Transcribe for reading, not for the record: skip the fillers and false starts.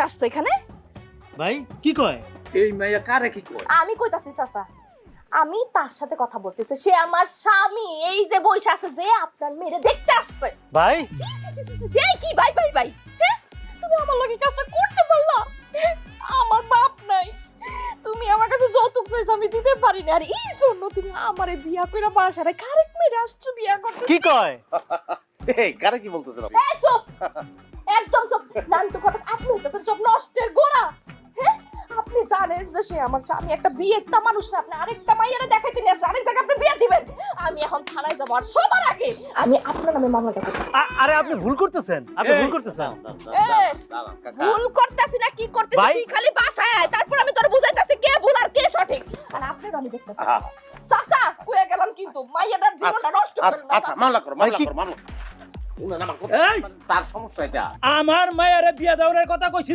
আসছো এখানে? ভাই কি কয়? এই মাইয়া কারে কি কয়? আমি কইতাছি চাচা, আমি তার সাথে কথা বলতেছি, সে আমার স্বামী, এই যে বইসা আছে, যে আপনার মেরে দেখতে আসছে। ভাই এই কি ভাই ভাই ভাই, হ্যাঁ? তুমি আমার লগে কাজটা করতে পারলা? আমার বাপ নাই, তুমি আমার কাছে যৌতুক চাইছো, আমি দিতে পারি না, আর এই জন্য তুমি আমারে বিয়া কইরা বাসারে কারেক্ট মেরে আসছো বিয়া করতে। কি কয়? এই কারে কি বলতেছেন আপনি? এই চুপ, একদম চুপ। নান্টু কথা আপনি হইতেছেন সব নষ্টের গোড়া। হ্যাঁ, আপনি জানেন যে সে আমার স্বামী, একটা বিয়েটা মানুষ না, আপনি আরেকটা মাইয়ারে দেখাইতে নিয়ে আরেক জায়গায় আপনি বিয়ে দিবেন। আমি এখন থানায় যাবো, আর সবার আগে আমি আপনার নামে মামলাটা করব। আরে আপনি ভুল করতেছেন, আপনি ভুল করতেছেন। ভুল করতেছি না কি করতেছি, ভাই। তুই খালি বাসায় আয়, তারপর আমি তোর বুঝাইতাছি কে ভুল আর কে সঠিক। আর আপনার আমি দেখতেছি সাসা কইয়া গেলাম, কিন্তু মাইয়াটার জীবনটা নষ্ট করবেন না। আচ্ছা মামলা করো, ভাই, মামলা কি- করো, মামলা। উনার আমার কথা, এই! তার সমস্যা এটা। আমার মায়ের বিয়া দেওয়ার কথা কইছি।